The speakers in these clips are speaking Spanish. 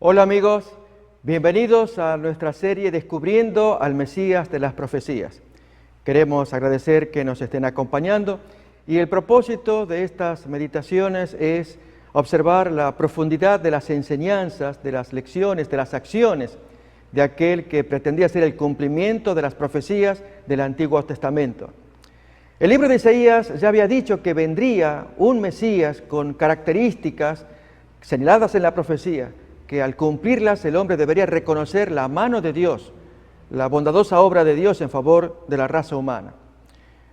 Hola amigos, bienvenidos a nuestra serie Descubriendo al Mesías de las Profecías. Queremos agradecer que nos estén acompañando y el propósito de estas meditaciones es observar la profundidad de las enseñanzas, de las lecciones, de las acciones de aquel que pretendía ser el cumplimiento de las profecías del Antiguo Testamento. El libro de Isaías ya había dicho que vendría un Mesías con características señaladas en la profecía, que al cumplirlas el hombre debería reconocer la mano de Dios, la bondadosa obra de Dios en favor de la raza humana.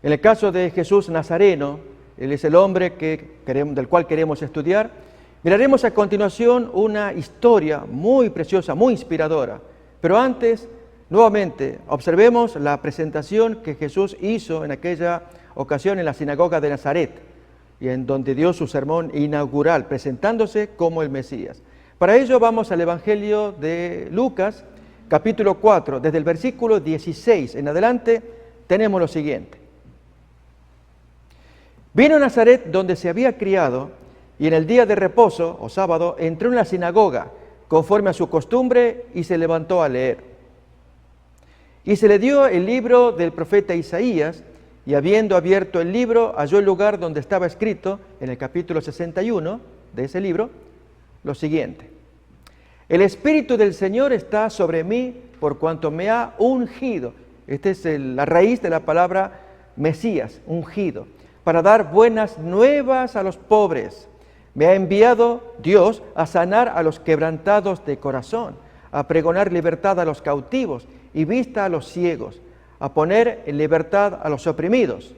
En el caso de Jesús Nazareno, él es el hombre del cual queremos estudiar. Miraremos a continuación una historia muy preciosa, muy inspiradora. Pero antes, nuevamente, observemos la presentación que Jesús hizo en aquella ocasión en la sinagoga de Nazaret, y en donde dio su sermón inaugural, presentándose como el Mesías. Para ello vamos al Evangelio de Lucas, capítulo 4, desde el versículo 16 en adelante, tenemos lo siguiente. Vino a Nazaret donde se había criado, y en el día de reposo, o sábado, entró en la sinagoga, conforme a su costumbre, y se levantó a leer. Y se le dio el libro del profeta Isaías, y habiendo abierto el libro, halló el lugar donde estaba escrito, en el capítulo 61 de ese libro, lo siguiente: el Espíritu del Señor está sobre mí por cuanto me ha ungido. Esta es la raíz de la palabra Mesías, ungido, para dar buenas nuevas a los pobres. Me ha enviado Dios a sanar a los quebrantados de corazón, a pregonar libertad a los cautivos y vista a los ciegos, a poner en libertad a los oprimidos,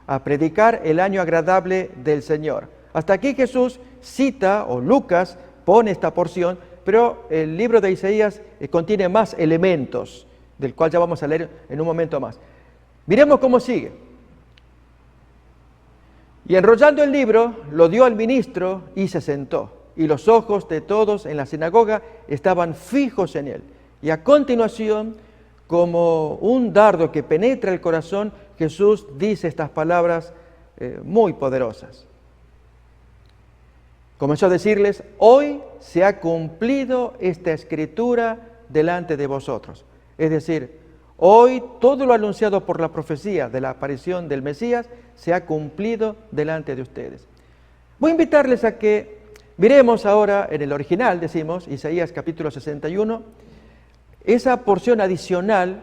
a predicar el año agradable del Señor. Hasta aquí Jesús cita, o Lucas pone esta porción, pero el libro de Isaías contiene más elementos, del cual ya vamos a leer en un momento más. Miremos cómo sigue. Y enrollando el libro, lo dio al ministro y se sentó. Y los ojos de todos en la sinagoga estaban fijos en él. Y a continuación, como un dardo que penetra el corazón, Jesús dice estas palabras muy poderosas. Comenzó a decirles: hoy se ha cumplido esta escritura delante de vosotros. Es decir, hoy todo lo anunciado por la profecía de la aparición del Mesías se ha cumplido delante de ustedes. Voy a invitarles a que miremos ahora en el original, decimos, Isaías capítulo 61, esa porción adicional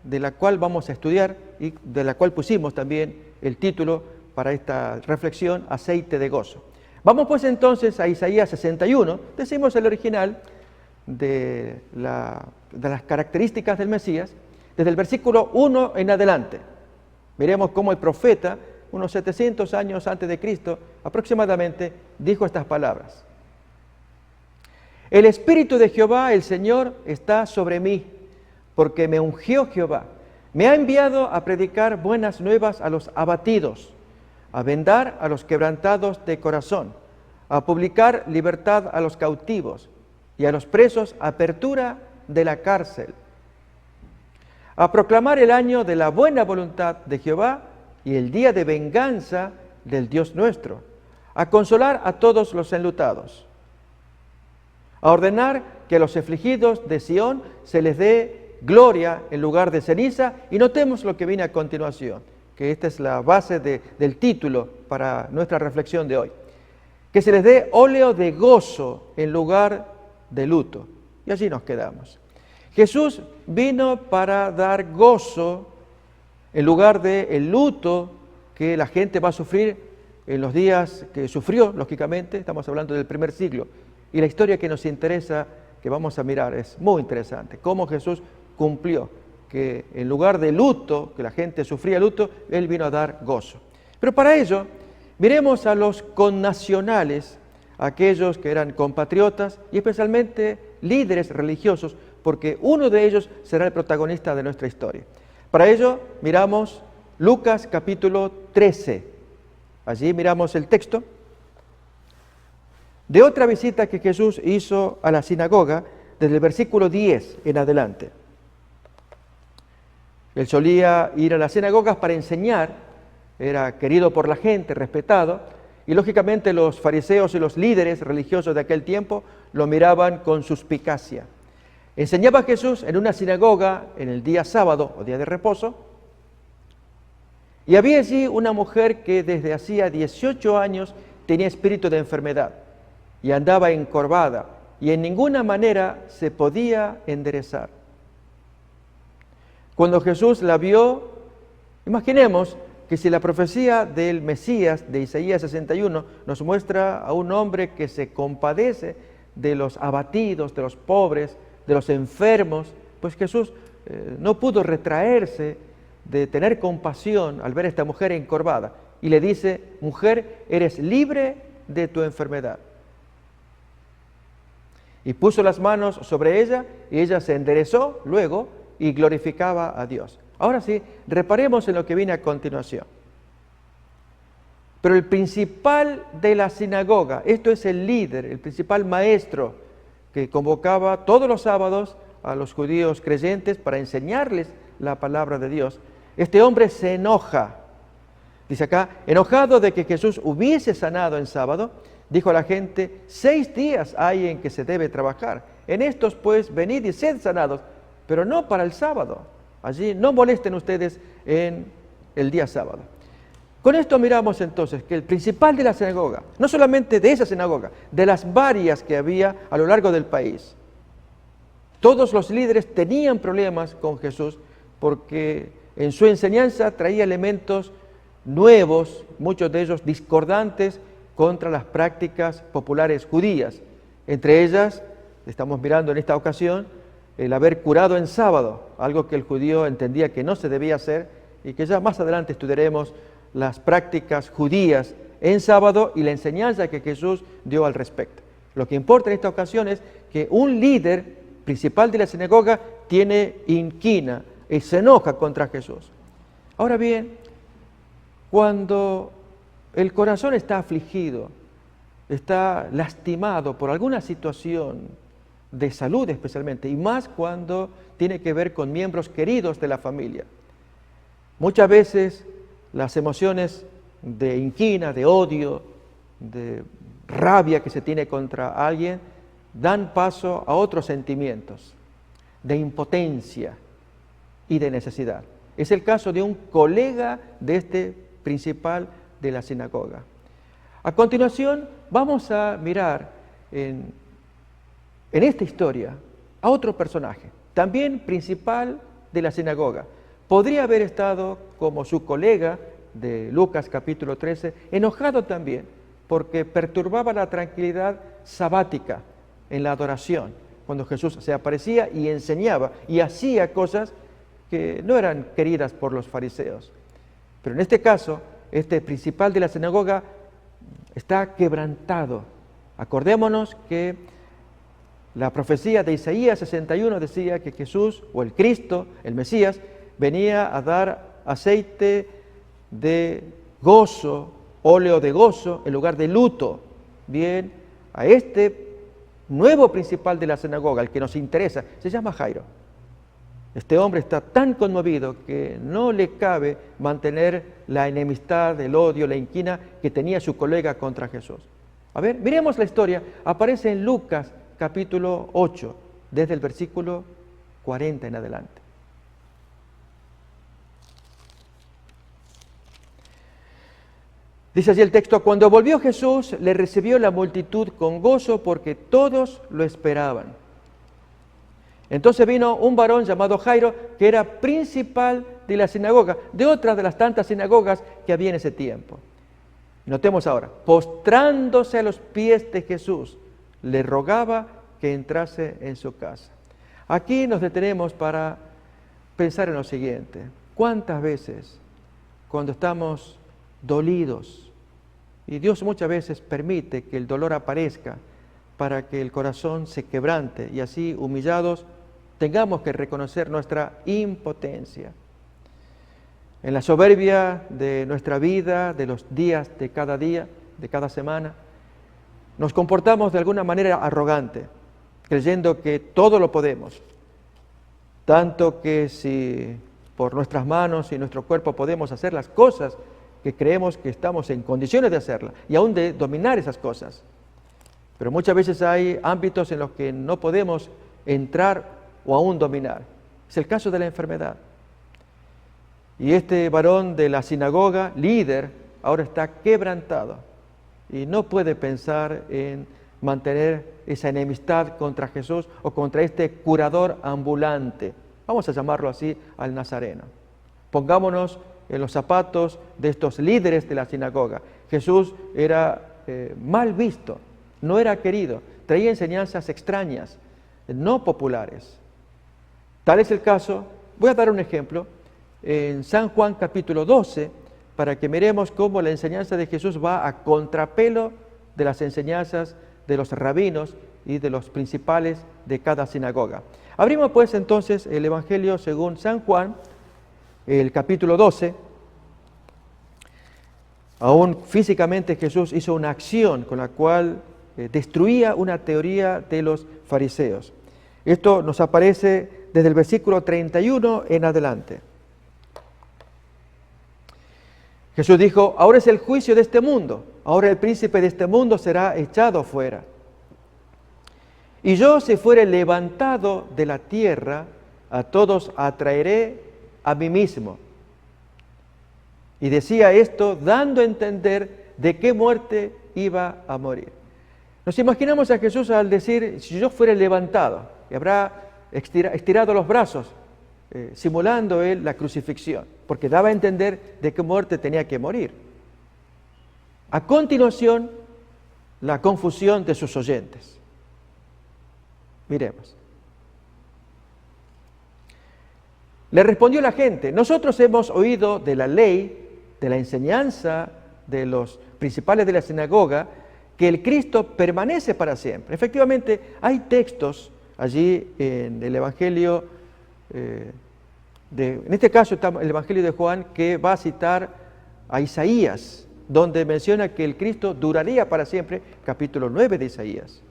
de la cual vamos a estudiar y de la cual pusimos también el título para esta reflexión, Aceite de Gozo. Vamos pues entonces a Isaías 61, decimos el original de las características del Mesías, desde el versículo 1 en adelante. Miremos cómo el profeta, unos 700 años antes de Cristo aproximadamente, dijo estas palabras. El Espíritu de Jehová, el Señor, está sobre mí, porque me ungió Jehová. Me ha enviado a predicar buenas nuevas a los abatidos, a vendar a los quebrantados de corazón, a publicar libertad a los cautivos y a los presos apertura de la cárcel, a proclamar el año de la buena voluntad de Jehová y el día de venganza del Dios nuestro, a consolar a todos los enlutados, a ordenar que a los afligidos de Sión se les dé gloria en lugar de ceniza. Y notemos lo que viene a continuación, que esta es la base del título para nuestra reflexión de hoy. Que se les dé óleo de gozo en lugar de luto. Y allí nos quedamos. Jesús vino para dar gozo en lugar del luto que la gente va a sufrir en los días que sufrió, lógicamente. Estamos hablando del primer siglo. Y la historia que nos interesa, que vamos a mirar, es muy interesante. Cómo Jesús cumplió que en lugar de luto, que la gente sufría luto, Él vino a dar gozo. Pero para ello, miremos a los connacionales, aquellos que eran compatriotas y especialmente líderes religiosos, porque uno de ellos será el protagonista de nuestra historia. Para ello, miramos Lucas capítulo 13. Allí miramos el texto de otra visita que Jesús hizo a la sinagoga desde el versículo 10 en adelante. Él solía ir a las sinagogas para enseñar, era querido por la gente, respetado, Y lógicamente los fariseos y los líderes religiosos de aquel tiempo lo miraban con suspicacia. Enseñaba Jesús en una sinagoga en el día sábado o día de reposo, y había allí una mujer que desde hacía 18 años tenía espíritu de enfermedad y andaba encorvada y en ninguna manera se podía enderezar. Cuando Jesús la vio, imaginemos que si la profecía del Mesías de Isaías 61 nos muestra a un hombre que se compadece de los abatidos, de los pobres, de los enfermos, pues Jesús no pudo retraerse de tener compasión al ver a esta mujer encorvada y le dice: mujer, eres libre de tu enfermedad. Y puso las manos sobre ella y ella se enderezó luego y glorificaba a Dios. Ahora sí, reparemos en lo que viene a continuación. Pero el principal de la sinagoga, esto es el líder, el principal maestro que convocaba todos los sábados a los judíos creyentes para enseñarles la palabra de Dios, este hombre se enoja. Dice acá, enojado de que Jesús hubiese sanado en sábado, dijo a la gente: 6 días hay en que se debe trabajar. En estos pues venid y sed sanados, pero no para el sábado. Allí no molesten ustedes en el día sábado. Con esto miramos entonces que el principal de la sinagoga, no solamente de esa sinagoga, de las varias que había a lo largo del país, todos los líderes tenían problemas con Jesús porque en su enseñanza traía elementos nuevos, muchos de ellos discordantes contra las prácticas populares judías. Entre ellas, estamos mirando en esta ocasión, el haber curado en sábado, algo que el judío entendía que no se debía hacer y que ya más adelante estudiaremos las prácticas judías en sábado y la enseñanza que Jesús dio al respecto. Lo que importa en esta ocasión es que un líder principal de la sinagoga tiene inquina y se enoja contra Jesús. Ahora bien, cuando el corazón está afligido, está lastimado por alguna situación de salud especialmente, y más cuando tiene que ver con miembros queridos de la familia, muchas veces las emociones de inquina, de odio, de rabia que se tiene contra alguien, dan paso a otros sentimientos, de impotencia y de necesidad. Es el caso de un colega de este principal de la sinagoga. A continuación vamos a mirar en esta historia a otro personaje, también principal de la sinagoga. Podría haber estado como su colega de Lucas capítulo 13, enojado también porque perturbaba la tranquilidad sabática en la adoración, cuando Jesús se aparecía y enseñaba y hacía cosas que no eran queridas por los fariseos. Pero en este caso, este principal de la sinagoga está quebrantado. Acordémonos que la profecía de Isaías 61 decía que Jesús, o el Cristo, el Mesías, venía a dar aceite de gozo, óleo de gozo, en lugar de luto. Bien, a este nuevo principal de la sinagoga, el que nos interesa, se llama Jairo. Este hombre está tan conmovido que no le cabe mantener la enemistad, el odio, la inquina que tenía su colega contra Jesús. A ver, miremos la historia. Aparece en Lucas capítulo 8, desde el versículo 40 en adelante. Dice así el texto: cuando volvió Jesús, le recibió la multitud con gozo porque todos lo esperaban. Entonces vino un varón llamado Jairo, que era principal de la sinagoga, de otra de las tantas sinagogas que había en ese tiempo. Notemos ahora, postrándose a los pies de Jesús, le rogaba que entrase en su casa. Aquí nos detenemos para pensar en lo siguiente: ¿cuántas veces cuando estamos dolidos, y Dios muchas veces permite que el dolor aparezca para que el corazón se quebrante y así humillados tengamos que reconocer nuestra impotencia? En la soberbia de nuestra vida, de los días de cada día, de cada semana, nos comportamos de alguna manera arrogante, creyendo que todo lo podemos, tanto que si por nuestras manos y nuestro cuerpo podemos hacer las cosas que creemos que estamos en condiciones de hacerla y aún de dominar esas cosas. Pero muchas veces hay ámbitos en los que no podemos entrar o aún dominar. Es el caso de la enfermedad. Y este varón de la sinagoga, líder, ahora está quebrantado y no puede pensar en mantener esa enemistad contra Jesús o contra este curador ambulante. Vamos a llamarlo así al nazareno. Pongámonos en los zapatos de estos líderes de la sinagoga. Jesús era mal visto, no era querido, traía enseñanzas extrañas, no populares. Tal es el caso, voy a dar un ejemplo, en San Juan capítulo 12, para que miremos cómo la enseñanza de Jesús va a contrapelo de las enseñanzas de los rabinos y de los principales de cada sinagoga. Abrimos pues entonces el Evangelio según San Juan, el capítulo 12. Aún físicamente Jesús hizo una acción con la cual destruía una teoría de los fariseos. Esto nos aparece desde el versículo 31 en adelante. Jesús dijo: ahora es el juicio de este mundo, ahora el príncipe de este mundo será echado fuera. Y yo, si fuere levantado de la tierra, a todos atraeré a mí mismo. Y decía esto dando a entender de qué muerte iba a morir. Nos imaginamos a Jesús al decir: si yo fuera levantado, y habrá estirado los brazos, simulando él la crucifixión, porque daba a entender de qué muerte tenía que morir. A continuación, la confusión de sus oyentes. Miremos. Le respondió la gente: nosotros hemos oído de la ley, de la enseñanza de los principales de la sinagoga, que el Cristo permanece para siempre. Efectivamente, hay textos allí en el Evangelio, en este caso está el Evangelio de Juan, que va a citar a Isaías, donde menciona que el Cristo duraría para siempre, capítulo 9 de Isaías.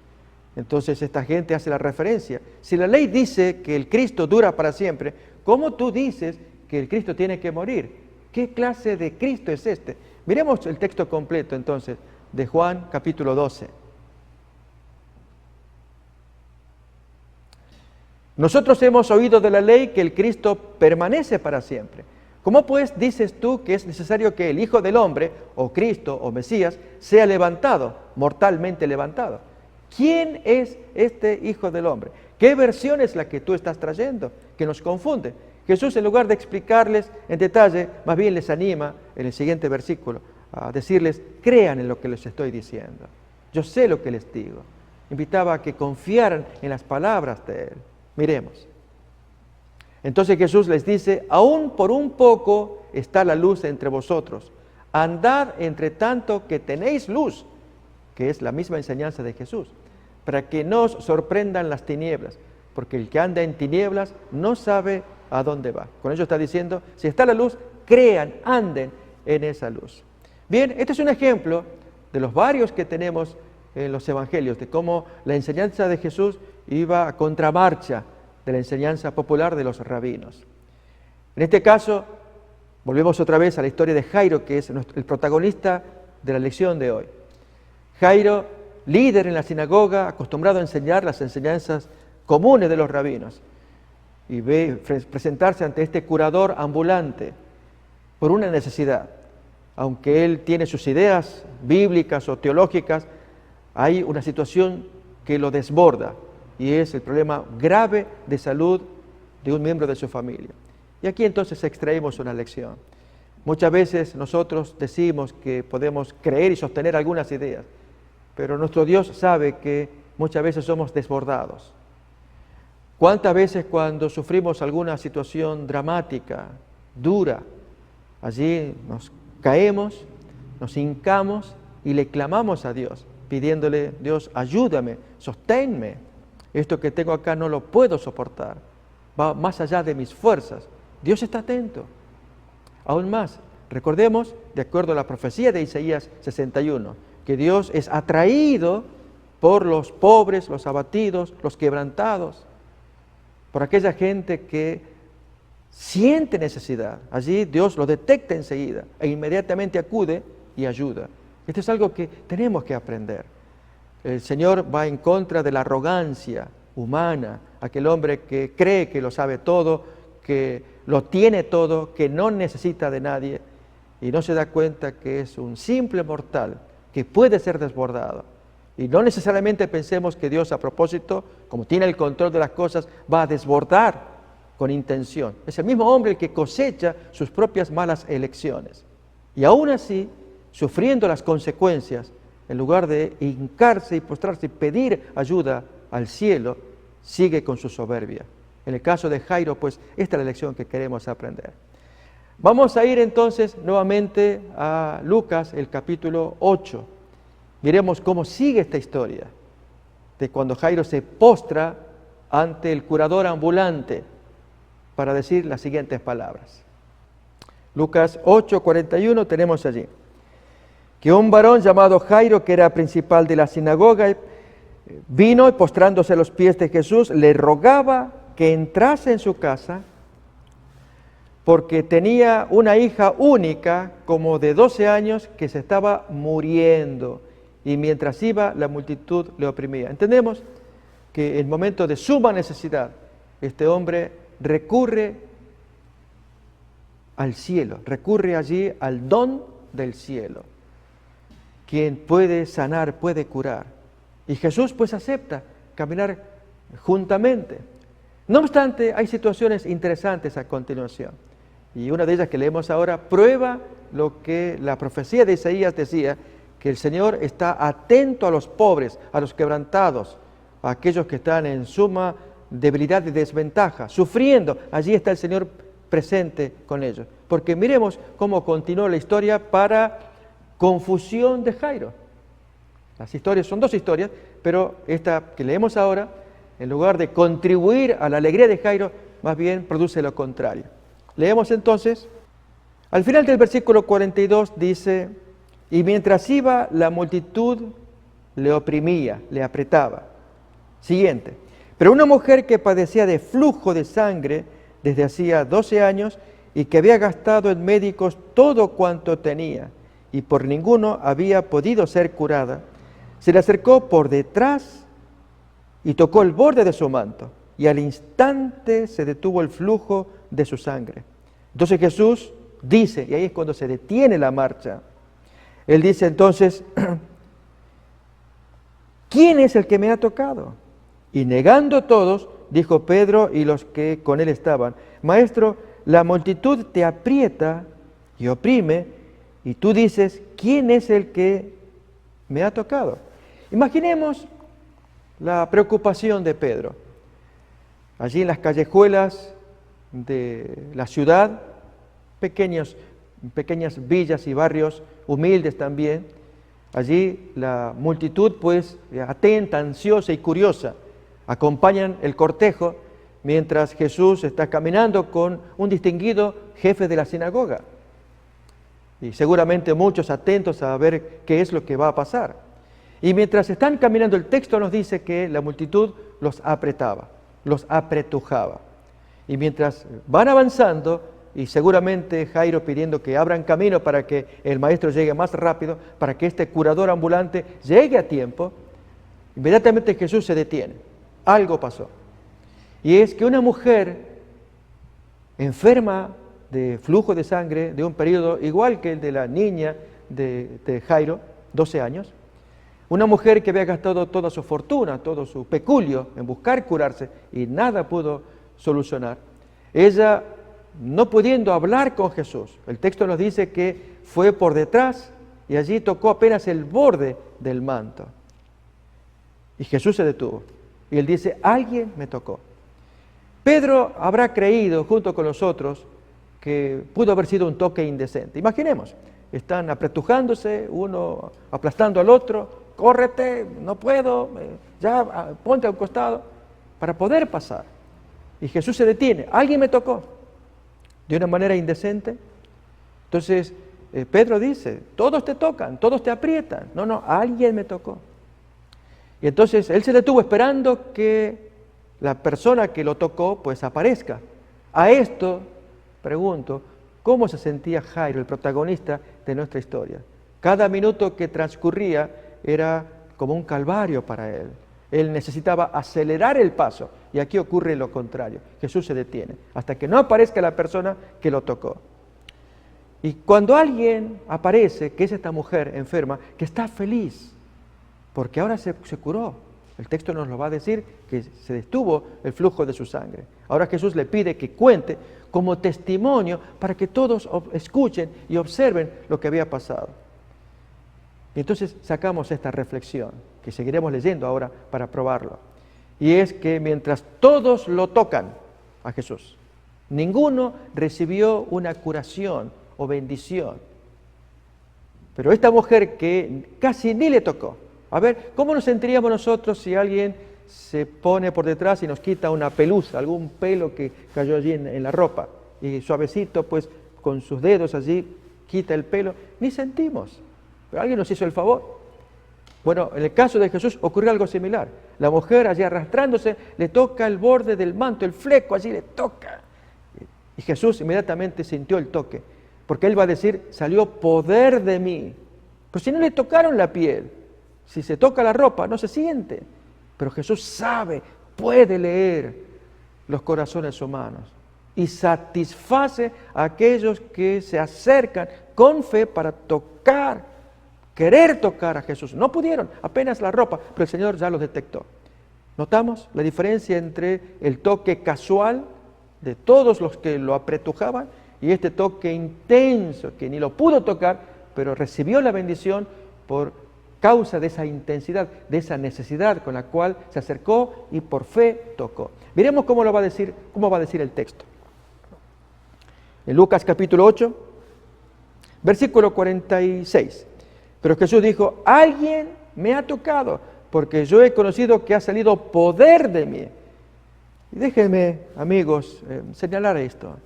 Entonces esta gente hace la referencia. Si la ley dice que el Cristo dura para siempre, ¿cómo tú dices que el Cristo tiene que morir? ¿Qué clase de Cristo es este? Miremos el texto completo entonces de Juan capítulo 12. Nosotros hemos oído de la ley que el Cristo permanece para siempre. ¿Cómo pues dices tú que es necesario que el Hijo del Hombre, o Cristo, o Mesías, sea levantado, mortalmente levantado? ¿Quién es este Hijo del Hombre? ¿Qué versión es la que tú estás trayendo? Que nos confunde. Jesús, en lugar de explicarles en detalle, más bien les anima en el siguiente versículo a decirles: crean en lo que les estoy diciendo. Yo sé lo que les digo. Invitaba a que confiaran en las palabras de Él. Miremos. Entonces Jesús les dice: aún por un poco está la luz entre vosotros. Andad entre tanto que tenéis luz, que es la misma enseñanza de Jesús, para que no os sorprendan las tinieblas, porque el que anda en tinieblas no sabe a dónde va. Con ello está diciendo: si está la luz, crean, anden en esa luz. Bien, este es un ejemplo de los varios que tenemos en los evangelios, de cómo la enseñanza de Jesús iba a contramarcha de la enseñanza popular de los rabinos. En este caso, volvemos otra vez a la historia de Jairo, que es el protagonista de la lección de hoy. Jairo, líder en la sinagoga, acostumbrado a enseñar las enseñanzas comunes de los rabinos, y ve presentarse ante este curador ambulante por una necesidad. Aunque él tiene sus ideas bíblicas o teológicas, hay una situación que lo desborda, y es el problema grave de salud de un miembro de su familia. Y aquí entonces extraemos una lección. Muchas veces nosotros decimos que podemos creer y sostener algunas ideas, pero nuestro Dios sabe que muchas veces somos desbordados. ¿Cuántas veces cuando sufrimos alguna situación dramática, dura, allí nos caemos, nos hincamos y le clamamos a Dios, pidiéndole: Dios, ayúdame, sosténme, esto que tengo acá no lo puedo soportar, va más allá de mis fuerzas. Dios está atento. Aún más, recordemos, de acuerdo a la profecía de Isaías 61, que Dios es atraído por los pobres, los abatidos, los quebrantados, por aquella gente que siente necesidad. Allí Dios lo detecta enseguida e inmediatamente acude y ayuda. Esto es algo que tenemos que aprender. El Señor va en contra de la arrogancia humana, aquel hombre que cree que lo sabe todo, que lo tiene todo, que no necesita de nadie y no se da cuenta que es un simple mortal que puede ser desbordado. Y no necesariamente pensemos que Dios, a propósito, como tiene el control de las cosas, va a desbordar con intención. Es el mismo hombre el que cosecha sus propias malas elecciones. Y aún así, sufriendo las consecuencias, en lugar de hincarse y postrarse y pedir ayuda al cielo, sigue con su soberbia. En el caso de Jairo, pues, esta es la lección que queremos aprender. Vamos a ir entonces nuevamente a Lucas, el capítulo 8. Miremos cómo sigue esta historia de cuando Jairo se postra ante el curador ambulante para decir las siguientes palabras. Lucas 8:41 tenemos allí que un varón llamado Jairo, que era principal de la sinagoga, vino y postrándose a los pies de Jesús, le rogaba que entrase en su casa porque tenía una hija única como de 12 años que se estaba muriendo y mientras iba la multitud le oprimía. Entendemos que en momentos de suma necesidad este hombre recurre al cielo, recurre allí al don del cielo, quien puede sanar, puede curar. Y Jesús pues acepta caminar juntamente. No obstante, hay situaciones interesantes a continuación. Y una de ellas que leemos ahora prueba lo que la profecía de Isaías decía, que el Señor está atento a los pobres, a los quebrantados, a aquellos que están en suma debilidad y desventaja, sufriendo. Allí está el Señor presente con ellos. Porque miremos cómo continuó la historia para confusión de Jairo. Las historias son dos historias, pero esta que leemos ahora, en lugar de contribuir a la alegría de Jairo, más bien produce lo contrario. Leemos entonces, al final del versículo 42 dice, y mientras iba la multitud le oprimía, le apretaba. Siguiente, pero una mujer que padecía de flujo de sangre desde hacía 12 años y que había gastado en médicos todo cuanto tenía y por ninguno había podido ser curada, se le acercó por detrás y tocó el borde de su manto, y al instante se detuvo el flujo de su sangre. Entonces Jesús dice, y ahí es cuando se detiene la marcha, Él dice entonces, ¿quién es el que me ha tocado? Y negando todos, dijo Pedro y los que con él estaban, Maestro, la multitud te aprieta y oprime, y tú dices, ¿quién es el que me ha tocado? Imaginemos la preocupación de Pedro. Allí en las callejuelas de la ciudad, pequeñas villas y barrios humildes también, allí la multitud pues atenta, ansiosa y curiosa, acompañan el cortejo mientras Jesús está caminando con un distinguido jefe de la sinagoga. Y seguramente muchos atentos a ver qué es lo que va a pasar. Y mientras están caminando, el texto nos dice que la multitud los apretaba, los apretujaba. Y mientras van avanzando, y seguramente Jairo pidiendo que abran camino para que el maestro llegue más rápido, para que este curador ambulante llegue a tiempo, inmediatamente Jesús se detiene. Algo pasó. Y es que una mujer enferma de flujo de sangre de un periodo igual que el de la niña de Jairo, 12 años, una mujer que había gastado toda su fortuna, todo su peculio en buscar curarse y nada pudo solucionar, ella no pudiendo hablar con Jesús, el texto nos dice que fue por detrás y allí tocó apenas el borde del manto. Y Jesús se detuvo y él dice, alguien me tocó. Pedro habrá creído junto con los otros que pudo haber sido un toque indecente. Imaginemos, están apretujándose, uno aplastando al otro, córrete, no puedo, ya ponte a un costado, para poder pasar. Y Jesús se detiene, alguien me tocó, de una manera indecente. Entonces Pedro dice, todos te tocan, todos te aprietan. No, alguien me tocó. Y entonces él se detuvo esperando que la persona que lo tocó pues aparezca. A esto pregunto, ¿cómo se sentía Jairo, el protagonista de nuestra historia? Cada minuto que transcurría era como un calvario para él. Él necesitaba acelerar el paso y aquí ocurre lo contrario. Jesús se detiene hasta que no aparezca la persona que lo tocó. Y cuando alguien aparece, que es esta mujer enferma, que está feliz, porque ahora se curó. El texto nos lo va a decir, que se detuvo el flujo de su sangre. Ahora Jesús le pide que cuente como testimonio para que todos escuchen y observen lo que había pasado. Y entonces sacamos esta reflexión, que seguiremos leyendo ahora para probarlo. Y es que mientras todos lo tocan a Jesús, ninguno recibió una curación o bendición. Pero esta mujer que casi ni le tocó. A ver, ¿cómo nos sentiríamos nosotros si alguien se pone por detrás y nos quita una pelusa, algún pelo que cayó allí en la ropa? Y suavecito, pues, con sus dedos allí, quita el pelo. Ni sentimos. Pero alguien nos hizo el favor. Bueno, en el caso de Jesús ocurrió algo similar. La mujer allí arrastrándose, le toca el borde del manto, el fleco allí le toca. Y Jesús inmediatamente sintió el toque. Porque él va a decir, salió poder de mí. Pero si no le tocaron la piel, si se toca la ropa, no se siente. Pero Jesús sabe, puede leer los corazones humanos y satisface a aquellos que se acercan con fe para tocar, querer tocar a Jesús. No pudieron, apenas la ropa, pero el Señor ya los detectó. ¿Notamos la diferencia entre el toque casual de todos los que lo apretujaban y este toque intenso que ni lo pudo tocar, pero recibió la bendición por causa de esa intensidad, de esa necesidad con la cual se acercó y por fe tocó? Miremos cómo va a decir el texto. En Lucas capítulo 8, versículo 46. Pero Jesús dijo, alguien me ha tocado, porque yo he conocido que ha salido poder de mí. Y déjenme, amigos, señalar esto.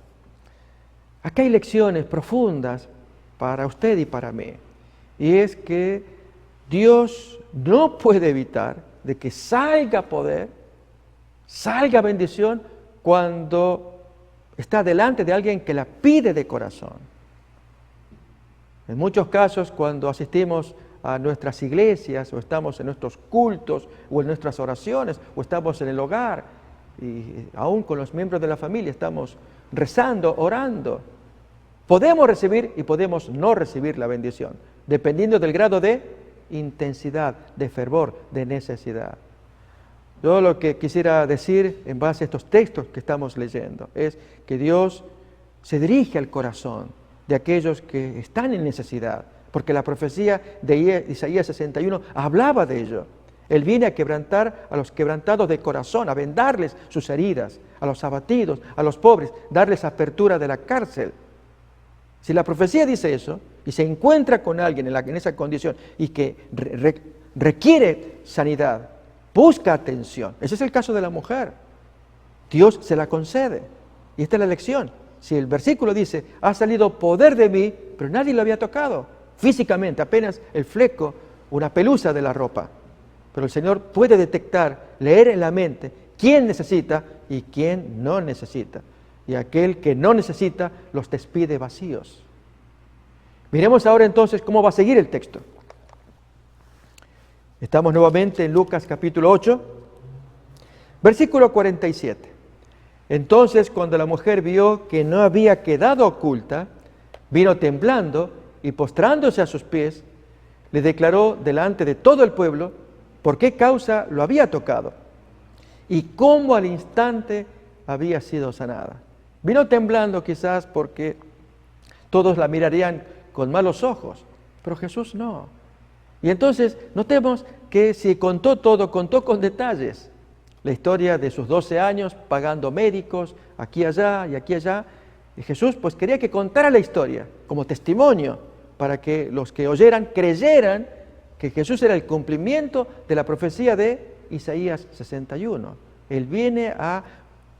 Acá hay lecciones profundas para usted y para mí. Y es que Dios no puede evitar de que salga poder, salga bendición cuando está delante de alguien que la pide de corazón. En muchos casos, cuando asistimos a nuestras iglesias, o estamos en nuestros cultos, o en nuestras oraciones, o estamos en el hogar, y aún con los miembros de la familia estamos rezando, orando, podemos recibir y podemos no recibir la bendición, dependiendo del grado de intensidad, de fervor, de necesidad. Yo lo que quisiera decir en base a estos textos que estamos leyendo es que Dios se dirige al corazón de aquellos que están en necesidad, porque la profecía de Isaías 61 hablaba de ello. Él viene a quebrantar a los quebrantados de corazón, a vendarles sus heridas, a los abatidos, a los pobres, darles apertura de la cárcel. Si la profecía dice eso, y se encuentra con alguien en esa condición y que requiere sanidad, busca atención. Ese es el caso de la mujer. Dios se la concede. Y esta es la lección. Si el versículo dice, ha salido poder de mí, pero nadie lo había tocado físicamente, apenas el fleco, una pelusa de la ropa. Pero el Señor puede detectar, leer en la mente quién necesita y quién no necesita. Y aquel que no necesita los despide vacíos. Miremos ahora entonces cómo va a seguir el texto. Estamos nuevamente en Lucas capítulo 8, versículo 47. Entonces, cuando la mujer vio que no había quedado oculta, vino temblando y postrándose a sus pies, le declaró delante de todo el pueblo por qué causa lo había tocado y cómo al instante había sido sanada. Vino temblando quizás porque todos la mirarían con malos ojos, pero Jesús no. Y entonces notemos que si contó todo, contó con detalles. La historia de sus 12 años pagando médicos aquí, allá y aquí, allá. Y Jesús pues quería que contara la historia como testimonio para que los que oyeran creyeran que Jesús era el cumplimiento de la profecía de Isaías 61. Él viene a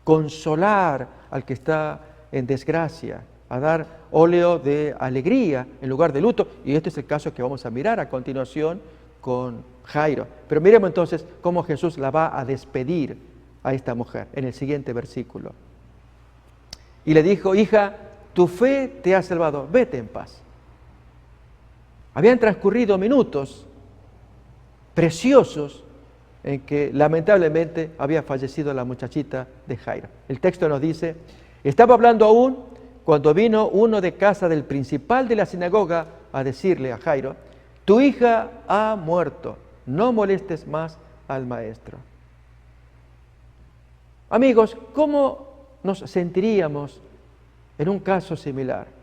consolar al que está en desgracia, a dar óleo de alegría en lugar de luto. Y este es el caso que vamos a mirar a continuación con Jairo. Pero miremos entonces cómo Jesús la va a despedir a esta mujer en el siguiente versículo. Y le dijo, hija, tu fe te ha salvado, vete en paz. Habían transcurrido minutos preciosos en que lamentablemente había fallecido la muchachita de Jairo. El texto nos dice, estaba hablando aún cuando vino uno de casa del principal de la sinagoga a decirle a Jairo, tu hija ha muerto, no molestes más al maestro. Amigos, ¿cómo nos sentiríamos en un caso similar?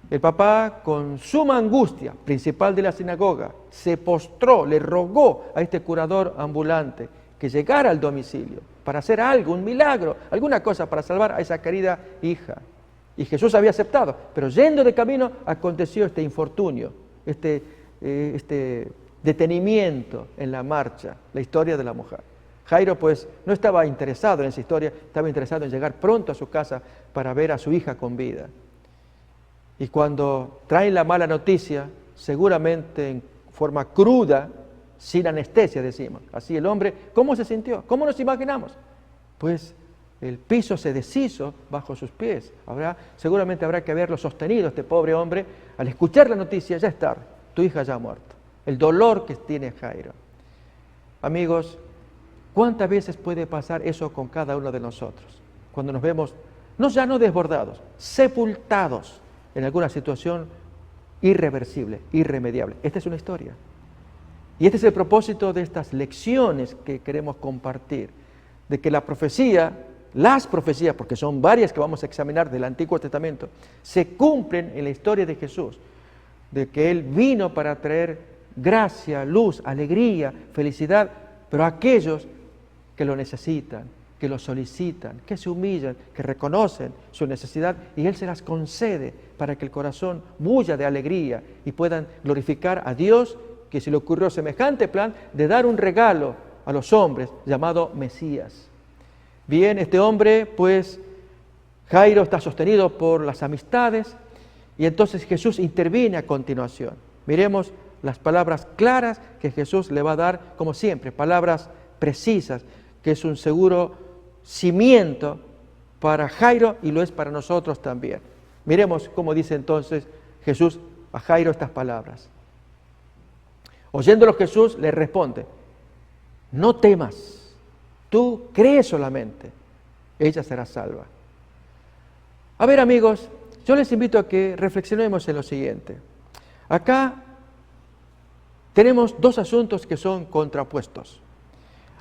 El papá, con suma angustia, principal de la sinagoga, se postró, le rogó a este curador ambulante que llegara al domicilio para hacer algo, un milagro, alguna cosa para salvar a esa querida hija. Y Jesús había aceptado, pero yendo de camino aconteció este infortunio, este detenimiento en la marcha, la historia de la mujer. Jairo pues no estaba interesado en esa historia, estaba interesado en llegar pronto a su casa para ver a su hija con vida. Y cuando traen la mala noticia, seguramente en forma cruda, sin anestesia decimos, así el hombre, ¿cómo se sintió? ¿Cómo nos imaginamos? Pues el piso se deshizo bajo sus pies. Seguramente habrá que haberlo sostenido este pobre hombre. Al escuchar la noticia, ya es tarde, tu hija ya ha muerto. El dolor que tiene Jairo. Amigos, ¿cuántas veces puede pasar eso con cada uno de nosotros? Cuando nos vemos, ya no desbordados, sepultados en alguna situación irreversible, irremediable. Esta es una historia. Y este es el propósito de estas lecciones que queremos compartir, de que las profecías, porque son varias que vamos a examinar del Antiguo Testamento, se cumplen en la historia de Jesús, de que Él vino para traer gracia, luz, alegría, felicidad, pero a aquellos que lo necesitan, que lo solicitan, que se humillan, que reconocen su necesidad y Él se las concede para que el corazón bulla de alegría y puedan glorificar a Dios, que se le ocurrió semejante plan de dar un regalo a los hombres llamado Mesías. Bien, este hombre, pues, Jairo está sostenido por las amistades y entonces Jesús interviene a continuación. Miremos las palabras claras que Jesús le va a dar, como siempre, palabras precisas, que es un seguro cimiento para Jairo y lo es para nosotros también. Miremos cómo dice entonces Jesús a Jairo estas palabras. Oyéndolo Jesús le responde, no temas, tú crees solamente, ella será salva. A ver, amigos, yo les invito a que reflexionemos en lo siguiente. Acá tenemos dos asuntos que son contrapuestos.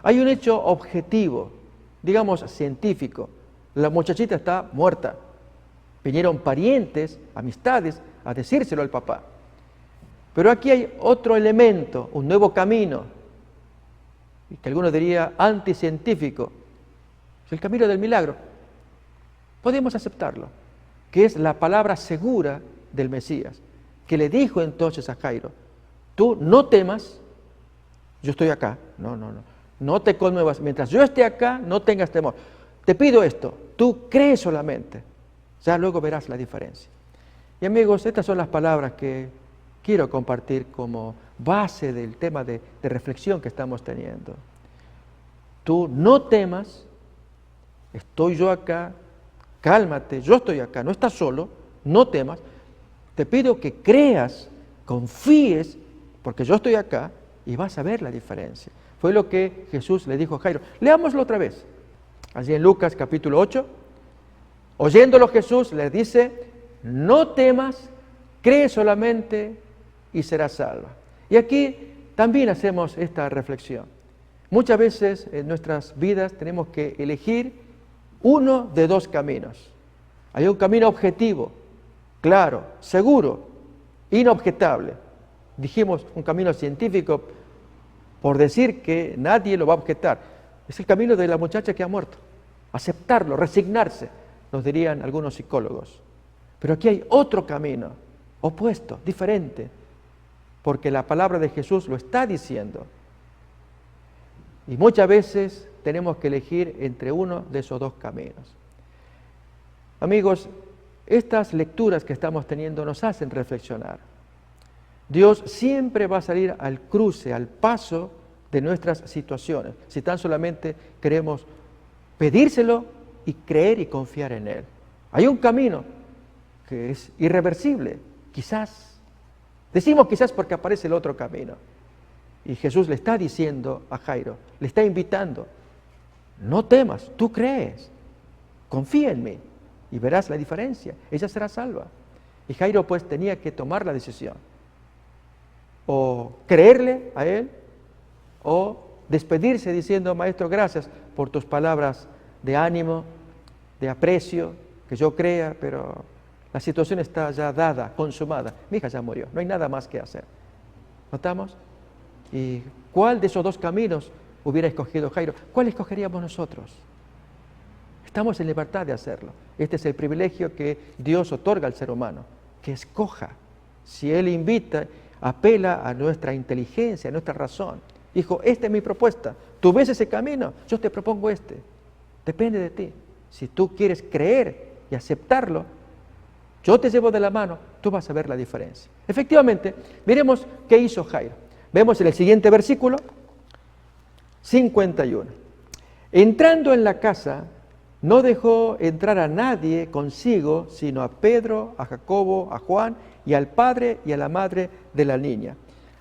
Hay un hecho objetivo, digamos científico. La muchachita está muerta. Vinieron parientes, amistades, a decírselo al papá. Pero aquí hay otro elemento, un nuevo camino, y que algunos diría anticientífico, es el camino del milagro. Podemos aceptarlo, que es la palabra segura del Mesías, que le dijo entonces a Jairo, tú no temas, yo estoy acá, no te conmuevas, mientras yo esté acá, no tengas temor. Te pido esto, tú crees solamente, ya luego verás la diferencia. Y amigos, estas son las palabras que quiero compartir como base del tema de reflexión que estamos teniendo. Tú no temas, estoy yo acá, cálmate, yo estoy acá, no estás solo, no temas. Te pido que creas, confíes, porque yo estoy acá y vas a ver la diferencia. Fue lo que Jesús le dijo a Jairo. Leámoslo otra vez. Allí en Lucas capítulo 8, oyéndolo Jesús le dice, no temas, cree solamente y serás salva. Y aquí también hacemos esta reflexión. Muchas veces en nuestras vidas tenemos que elegir uno de dos caminos. Hay un camino objetivo, claro, seguro, inobjetable. Dijimos un camino científico por decir que nadie lo va a objetar. Es el camino de la muchacha que ha muerto. Aceptarlo, resignarse, nos dirían algunos psicólogos. Pero aquí hay otro camino, opuesto, diferente, porque la palabra de Jesús lo está diciendo. Y muchas veces tenemos que elegir entre uno de esos dos caminos. Amigos, estas lecturas que estamos teniendo nos hacen reflexionar. Dios siempre va a salir al cruce, al paso de nuestras situaciones, si tan solamente queremos pedírselo y creer y confiar en Él. Hay un camino, que es irreversible. Quizás. Decimos quizás porque aparece el otro camino. Y Jesús le está diciendo a Jairo, le está invitando, no temas, tú crees, confía en mí y verás la diferencia, ella será salva. Y Jairo pues tenía que tomar la decisión, o creerle a él, o despedirse diciendo, maestro, gracias por tus palabras de ánimo, de aprecio, que yo crea, pero la situación está ya dada, consumada, mi hija ya murió, no hay nada más que hacer. ¿Notamos? ¿Y cuál de esos dos caminos hubiera escogido Jairo? ¿Cuál escogeríamos nosotros? Estamos en libertad de hacerlo. Este es el privilegio que Dios otorga al ser humano, que escoja. Si Él invita, apela a nuestra inteligencia, a nuestra razón. Dijo, esta es mi propuesta. ¿Tú ves ese camino? Yo te propongo este. Depende de ti. Si tú quieres creer y aceptarlo, yo te llevo de la mano, tú vas a ver la diferencia. Efectivamente, miremos qué hizo Jairo. Vemos en el siguiente versículo, 51. Entrando en la casa, no dejó entrar a nadie consigo, sino a Pedro, a Jacobo, a Juan y al padre y a la madre de la niña.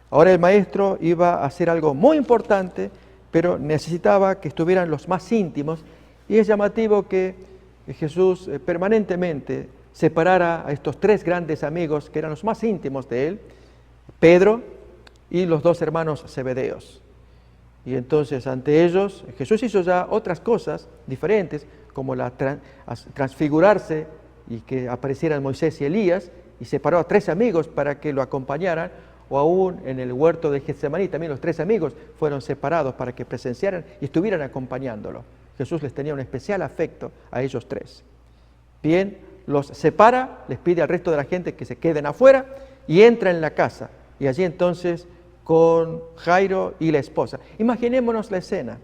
Ahora el maestro iba a hacer algo muy importante, pero necesitaba que estuvieran los más íntimos, y es llamativo que Jesús permanentemente separara a estos tres grandes amigos que eran los más íntimos de él, Pedro y los dos hermanos Zebedeos. Y entonces ante ellos Jesús hizo ya otras cosas diferentes, como la transfigurarse y que aparecieran Moisés y Elías, y separó a tres amigos para que lo acompañaran, o aún en el huerto de Getsemaní también los tres amigos fueron separados para que presenciaran y estuvieran acompañándolo. Jesús les tenía un especial afecto a ellos tres. Bien, los separa, les pide al resto de la gente que se queden afuera y entra en la casa. Y allí entonces con Jairo y la esposa. Imaginémonos la escena,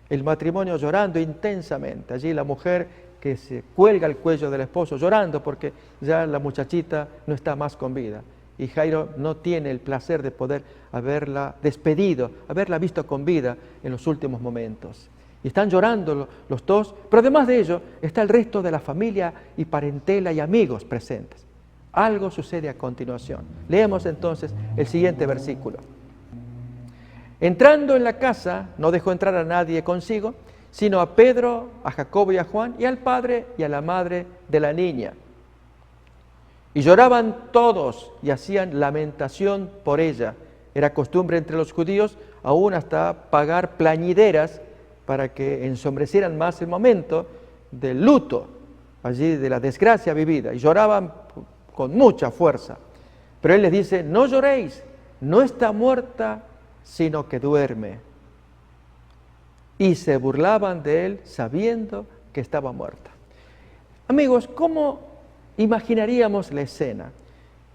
el matrimonio llorando intensamente, allí la mujer que se cuelga el cuello del esposo llorando porque ya la muchachita no está más con vida. Y Jairo no tiene el placer de poder haberla despedido, haberla visto con vida en los últimos momentos. Y están llorando los dos, pero además de ello está el resto de la familia y parentela y amigos presentes. Algo sucede a continuación. Leemos entonces el siguiente versículo. Entrando en la casa, no dejó entrar a nadie consigo, sino a Pedro, a Jacobo y a Juan, y al padre y a la madre de la niña. Y lloraban todos y hacían lamentación por ella. Era costumbre entre los judíos aún hasta pagar plañideras para que ensombrecieran más el momento del luto, allí de la desgracia vivida. Y lloraban con mucha fuerza. Pero él les dice, no lloréis, no está muerta, sino que duerme. Y se burlaban de él sabiendo que estaba muerta. Amigos, ¿cómo imaginaríamos la escena?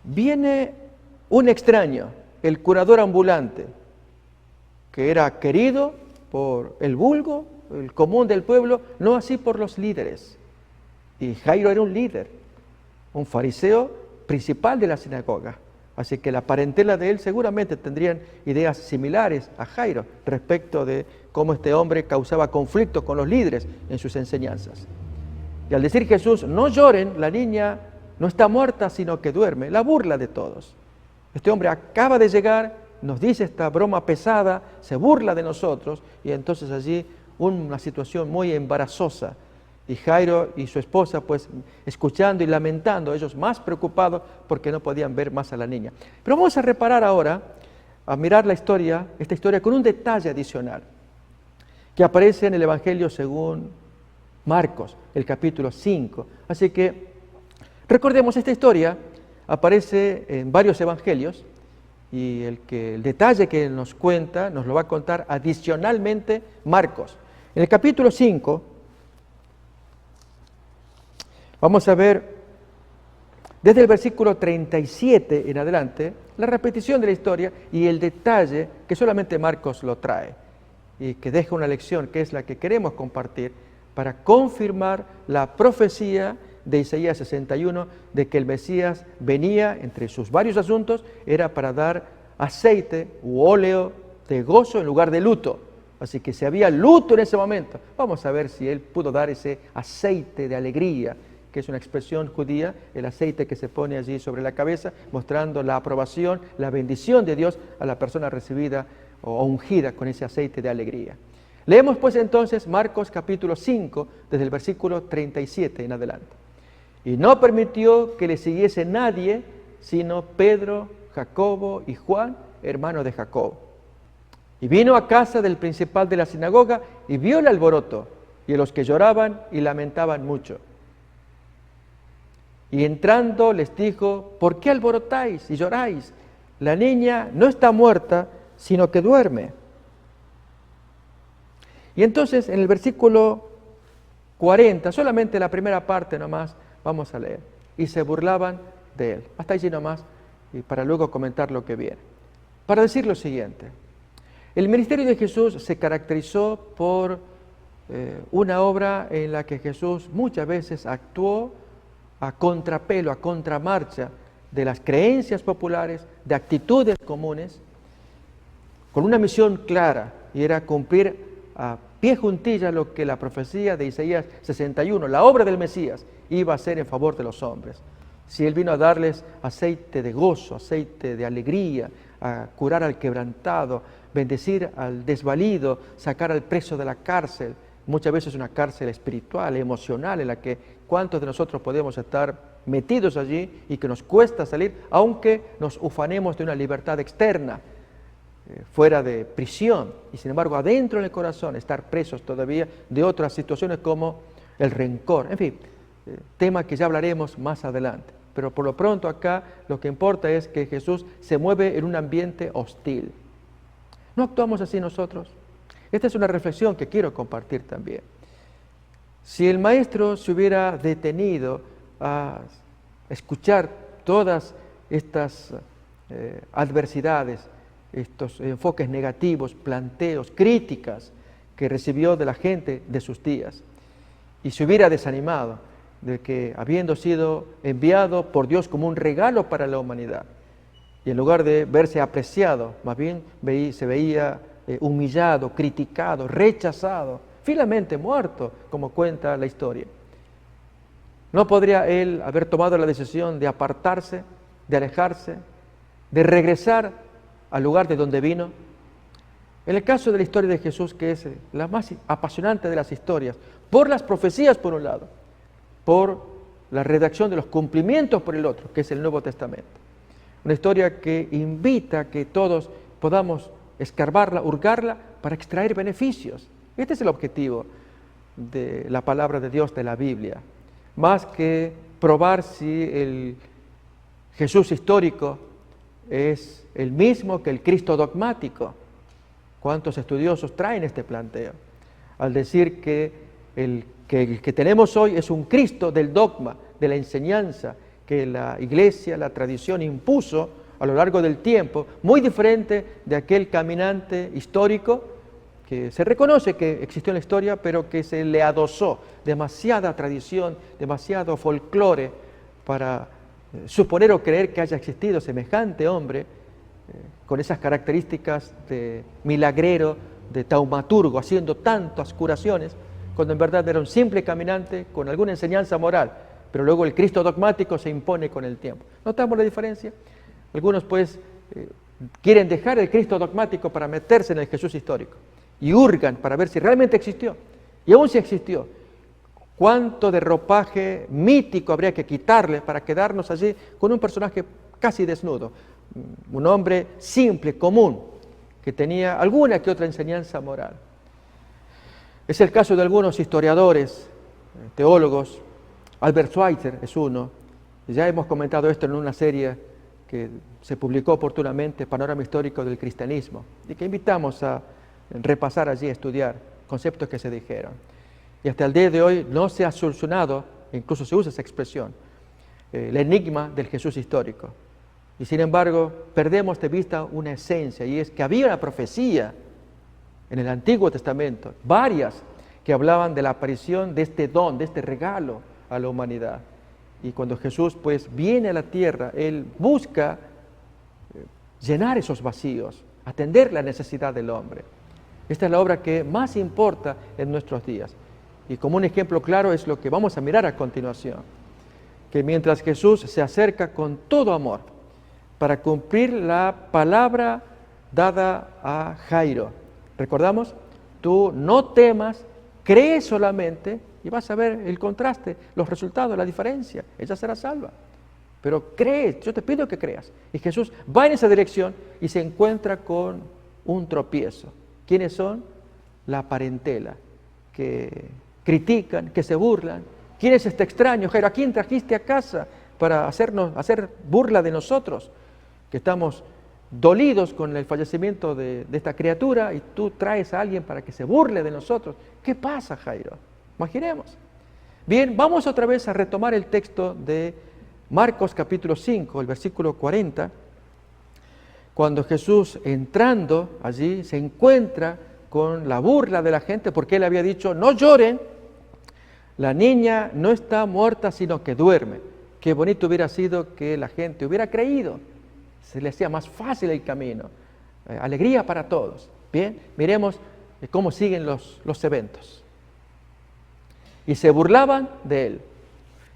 Viene un extraño, el curador ambulante, que era querido por el vulgo, el común del pueblo, no así por los líderes. Y Jairo era un líder, un fariseo principal de la sinagoga. Así que la parentela de él seguramente tendrían ideas similares a Jairo respecto de cómo este hombre causaba conflicto con los líderes en sus enseñanzas. Y al decir Jesús, no lloren, la niña no está muerta, sino que duerme, la burla de todos. Este hombre acaba de llegar, nos dice esta broma pesada, se burla de nosotros, y entonces allí una situación muy embarazosa. Y Jairo y su esposa, pues, escuchando y lamentando, ellos más preocupados porque no podían ver más a la niña. Pero vamos a reparar ahora, a mirar esta historia con un detalle adicional, que aparece en el Evangelio según Marcos, el capítulo 5. Así que, recordemos, esta historia aparece en varios evangelios, y el detalle que nos cuenta, nos lo va a contar adicionalmente Marcos. En el capítulo 5, vamos a ver desde el versículo 37 en adelante la repetición de la historia y el detalle que solamente Marcos lo trae y que deja una lección que es la que queremos compartir para confirmar la profecía de Isaías 61 de que el Mesías venía, entre sus varios asuntos, era para dar aceite u óleo de gozo en lugar de luto. Así que si había luto en ese momento, vamos a ver si él pudo dar ese aceite de alegría que es una expresión judía, el aceite que se pone allí sobre la cabeza, mostrando la aprobación, la bendición de Dios a la persona recibida o ungida con ese aceite de alegría. Leemos pues entonces Marcos capítulo 5, desde el versículo 37 en adelante. Y no permitió que le siguiese nadie, sino Pedro, Jacobo y Juan, hermano de Jacobo. Y vino a casa del principal de la sinagoga y vio el alboroto y a los que lloraban y lamentaban mucho. Y entrando les dijo: ¿por qué alborotáis y lloráis? La niña no está muerta, sino que duerme. Y entonces en el versículo 40, solamente la primera parte nomás, vamos a leer. Y se burlaban de él. Hasta allí nomás, y para luego comentar lo que viene. Para decir lo siguiente: el ministerio de Jesús se caracterizó por una obra en la que Jesús muchas veces actuó a contrapelo, a contramarcha de las creencias populares, de actitudes comunes, con una misión clara, y era cumplir a pie juntilla lo que la profecía de Isaías 61, la obra del Mesías, iba a hacer en favor de los hombres. Si Él vino a darles aceite de gozo, aceite de alegría, a curar al quebrantado, bendecir al desvalido, sacar al preso de la cárcel, muchas veces una cárcel espiritual, emocional, en la que cuántos de nosotros podemos estar metidos allí y que nos cuesta salir, aunque nos ufanemos de una libertad externa, fuera de prisión, y sin embargo adentro en el corazón estar presos todavía de otras situaciones como el rencor, en fin, tema que ya hablaremos más adelante. Pero por lo pronto acá lo que importa es que Jesús se mueve en un ambiente hostil. ¿No actuamos así nosotros? Esta es una reflexión que quiero compartir también. Si el maestro se hubiera detenido a escuchar todas estas adversidades, estos enfoques negativos, planteos, críticas que recibió de la gente de sus días, y se hubiera desanimado de que, habiendo sido enviado por Dios como un regalo para la humanidad, y en lugar de verse apreciado, más bien se veía humillado, criticado, rechazado, finalmente muerto, como cuenta la historia. ¿No podría él haber tomado la decisión de apartarse, de alejarse, de regresar al lugar de donde vino? En el caso de la historia de Jesús, que es la más apasionante de las historias, por las profecías por un lado, por la redacción de los cumplimientos por el otro, que es el Nuevo Testamento. Una historia que invita a que todos podamos escarbarla, hurgarla, para extraer beneficios. Este es el objetivo de la palabra de Dios, de la Biblia. Más que probar si el Jesús histórico es el mismo que el Cristo dogmático. ¿Cuántos estudiosos traen este planteo? Al decir que el que tenemos hoy es un Cristo del dogma, de la enseñanza que la Iglesia, la tradición impuso a lo largo del tiempo, muy diferente de aquel caminante histórico que se reconoce que existió en la historia, pero que se le adosó demasiada tradición, demasiado folclore para suponer o creer que haya existido semejante hombre con esas características de milagrero, de taumaturgo, haciendo tantas curaciones, cuando en verdad era un simple caminante con alguna enseñanza moral, pero luego el Cristo dogmático se impone con el tiempo. ¿Notamos la diferencia? Algunos pues quieren dejar el Cristo dogmático para meterse en el Jesús histórico y hurgan para ver si realmente existió, y aún si existió, cuánto de ropaje mítico habría que quitarle para quedarnos allí con un personaje casi desnudo, un hombre simple, común, que tenía alguna que otra enseñanza moral. Es el caso de algunos historiadores, teólogos. Albert Schweitzer es uno. Ya hemos comentado esto en una serie que se publicó oportunamente, Panorama Histórico del Cristianismo, y que invitamos a repasar allí, a estudiar conceptos que se dijeron. Y hasta el día de hoy no se ha solucionado, incluso se usa esa expresión, el enigma del Jesús histórico. Y sin embargo, perdemos de vista una esencia, y es que había una profecía en el Antiguo Testamento, varias, que hablaban de la aparición de este don, de este regalo a la humanidad. Y cuando Jesús pues viene a la tierra, Él busca llenar esos vacíos, atender la necesidad del hombre. Esta es la obra que más importa en nuestros días. Y como un ejemplo claro es lo que vamos a mirar a continuación. que mientras Jesús se acerca con todo amor para cumplir la palabra dada a Jairo. ¿Recordamos? Tú no temas, cree solamente y vas a ver el contraste, los resultados, la diferencia. Ella será salva. Pero cree, yo te pido que creas. Y Jesús va en esa dirección y se encuentra con un tropiezo. ¿Quiénes son? La parentela, que critican, que se burlan. ¿Quién es este extraño, Jairo? ¿A quién trajiste a casa para hacer burla de nosotros? Que estamos dolidos con el fallecimiento de esta criatura y tú traes a alguien para que se burle de nosotros. ¿Qué pasa, Jairo? Imaginemos. Bien, vamos otra vez a retomar el texto de Marcos capítulo 5, el versículo 40, cuando Jesús entrando allí se encuentra con la burla de la gente porque él había dicho, no lloren, la niña no está muerta sino que duerme. Qué bonito hubiera sido que la gente hubiera creído, se le hacía más fácil el camino, alegría para todos. Bien, miremos cómo siguen los eventos. Y se burlaban de él.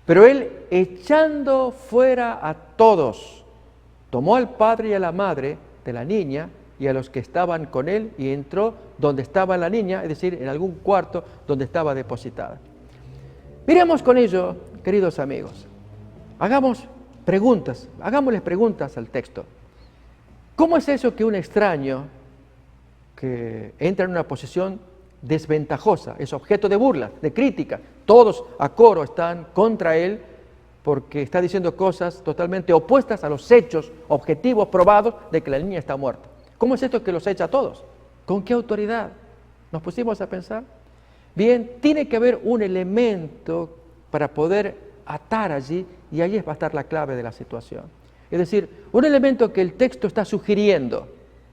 Pero él, echando fuera a todos, tomó al padre y a la madre de la niña y a los que estaban con él y entró donde estaba la niña, es decir, en algún cuarto donde estaba depositada. Miremos con ello, queridos amigos, hagámosles preguntas al texto. ¿Cómo es eso que un extraño que entra en una posición desventajosa, es objeto de burla, de crítica, todos a coro están contra él porque está diciendo cosas totalmente opuestas a los hechos objetivos probados de que la niña está muerta? ¿Cómo es esto que los echa a todos? ¿Con qué autoridad? ¿Nos pusimos a pensar? Bien, tiene que haber un elemento para poder atar allí y allí va a estar la clave de la situación. Es decir, un elemento que el texto está sugiriendo,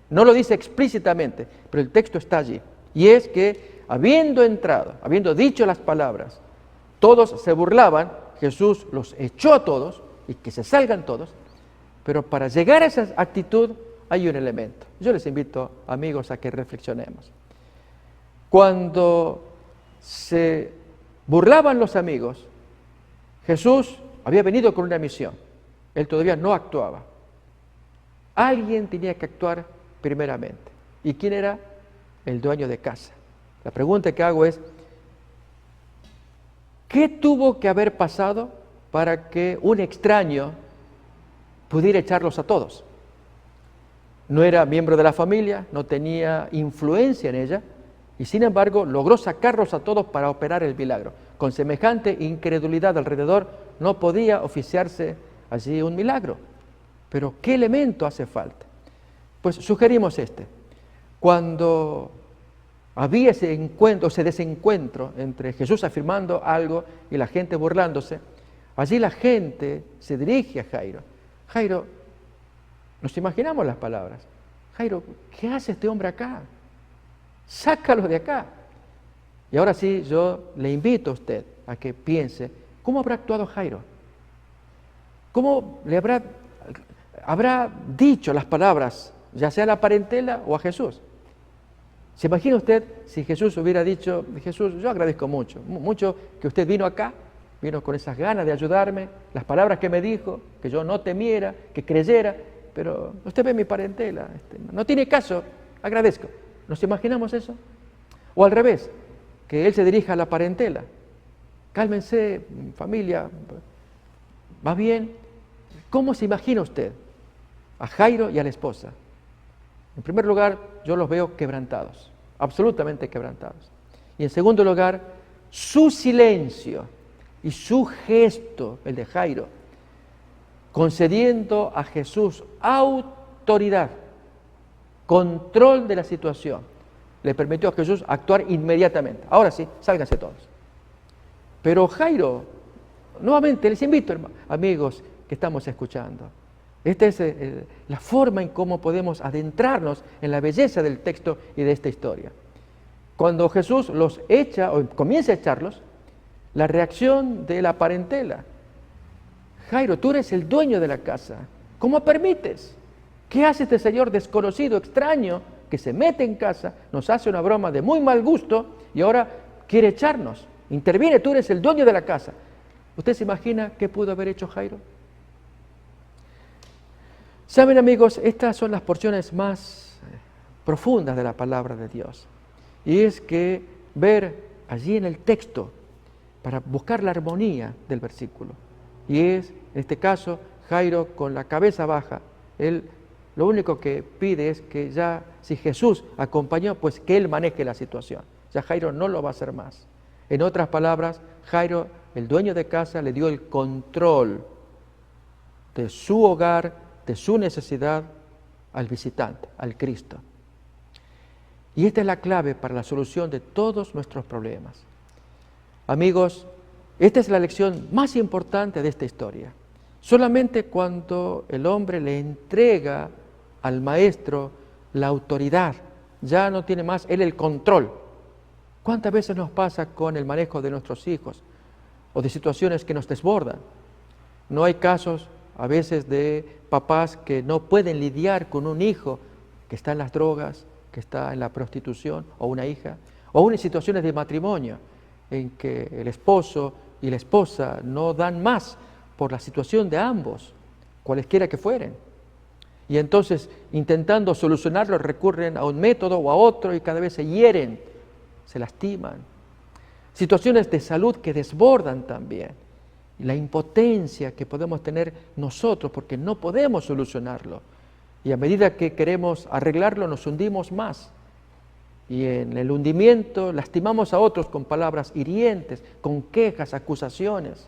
no lo dice explícitamente, pero el texto está allí. Y es que habiendo entrado, habiendo dicho las palabras, todos se burlaban, Jesús los echó a todos y que se salgan todos, pero para llegar a esa actitud hay un elemento. Yo les invito, amigos, a que reflexionemos. Cuando se burlaban los amigos, Jesús había venido con una misión. Él todavía no actuaba. Alguien tenía que actuar primeramente. ¿Y quién era? El dueño de casa. La pregunta que hago es, ¿qué tuvo que haber pasado para que un extraño pudiera echarlos a todos? No era miembro de la familia, no tenía influencia en ella, y sin embargo logró sacarlos a todos para operar el milagro. Con semejante incredulidad alrededor no podía oficiarse allí un milagro. Pero ¿qué elemento hace falta? Pues sugerimos este. Cuando había ese encuentro, ese desencuentro entre Jesús afirmando algo y la gente burlándose, allí la gente se dirige a Jairo. Jairo, nos imaginamos las palabras. Jairo, ¿qué hace este hombre acá? Sácalo de acá. Y ahora sí, yo le invito a usted a que piense, ¿cómo habrá actuado Jairo? ¿Cómo le habrá dicho las palabras, ya sea a la parentela o a Jesús? ¿Se imagina usted si Jesús hubiera dicho, Jesús, yo agradezco mucho que usted vino acá, vino con esas ganas de ayudarme, las palabras que me dijo, que yo no temiera, que creyera, pero usted ve mi parentela, no tiene caso, agradezco. ¿Nos imaginamos eso? O al revés, que él se dirija a la parentela. Cálmense, familia, va bien. ¿Cómo se imagina usted a Jairo y a la esposa? En primer lugar, yo los veo quebrantados, absolutamente quebrantados. Y en segundo lugar, su silencio y su gesto, el de Jairo, concediendo a Jesús autoridad, control de la situación, le permitió a Jesús actuar inmediatamente. Ahora sí, sálganse todos. Pero Jairo, nuevamente les invito, amigos que estamos escuchando, esta es la forma en cómo podemos adentrarnos en la belleza del texto y de esta historia. Cuando Jesús los echa, o comienza a echarlos, la reacción de la parentela. Jairo, tú eres el dueño de la casa, ¿cómo permites? ¿Qué hace este señor desconocido, extraño, que se mete en casa, nos hace una broma de muy mal gusto y ahora quiere echarnos? Interviene, tú eres el dueño de la casa. ¿Usted se imagina qué pudo haber hecho Jairo? Saben, amigos, estas son las porciones más profundas de la palabra de Dios. Y es que ver allí en el texto, para buscar la armonía del versículo. Y es, en este caso, Jairo con la cabeza baja. Él lo único que pide es que ya, si Jesús acompañó, pues que Él maneje la situación. Ya Jairo no lo va a hacer más. En otras palabras, Jairo, el dueño de casa, le dio el control de su hogar, de su necesidad al visitante, al Cristo. Y esta es la clave para la solución de todos nuestros problemas. Amigos, esta es la lección más importante de esta historia. Solamente cuando el hombre le entrega al maestro la autoridad, ya no tiene más él el control. ¿Cuántas veces nos pasa con el manejo de nuestros hijos o de situaciones que nos desbordan? No hay casos a veces de papás que no pueden lidiar con un hijo que está en las drogas, que está en la prostitución, o una hija, o aún en situaciones de matrimonio, en que el esposo y la esposa no dan más por la situación de ambos, cualesquiera que fueren. Y entonces, intentando solucionarlo, recurren a un método o a otro y cada vez se hieren, se lastiman. Situaciones de salud que desbordan también. La impotencia que podemos tener nosotros porque no podemos solucionarlo. Y a medida que queremos arreglarlo, nos hundimos más. Y en el hundimiento lastimamos a otros con palabras hirientes, con quejas, acusaciones.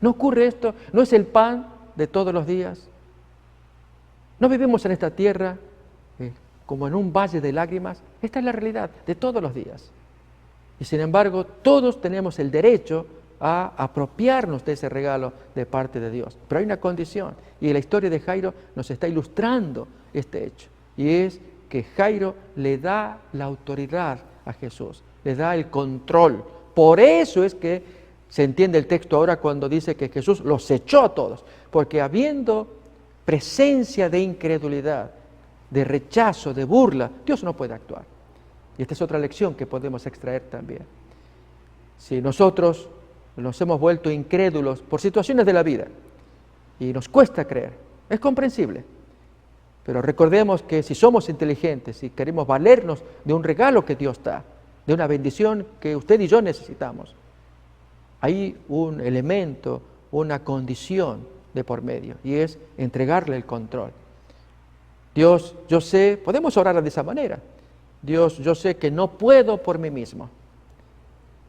¿No ocurre esto? ¿No es el pan de todos los días? ¿No vivimos en esta tierra como en un valle de lágrimas? Esta es la realidad de todos los días. Y sin embargo, todos tenemos el derecho a apropiarnos de ese regalo de parte de Dios. Pero hay una condición, y la historia de Jairo nos está ilustrando este hecho, y es que Jairo le da la autoridad a Jesús, le da el control. Por eso es que se entiende el texto ahora cuando dice que Jesús los echó a todos, porque habiendo presencia de incredulidad, de rechazo, de burla, Dios no puede actuar. Y esta es otra lección que podemos extraer también. Si nosotros nos hemos vuelto incrédulos por situaciones de la vida y nos cuesta creer, es comprensible. Pero recordemos que si somos inteligentes y queremos valernos de un regalo que Dios da, de una bendición que usted y yo necesitamos, hay un elemento, una condición de por medio, y es entregarle el control. Dios, yo sé, podemos orar de esa manera. Dios, yo sé que no puedo por mí mismo.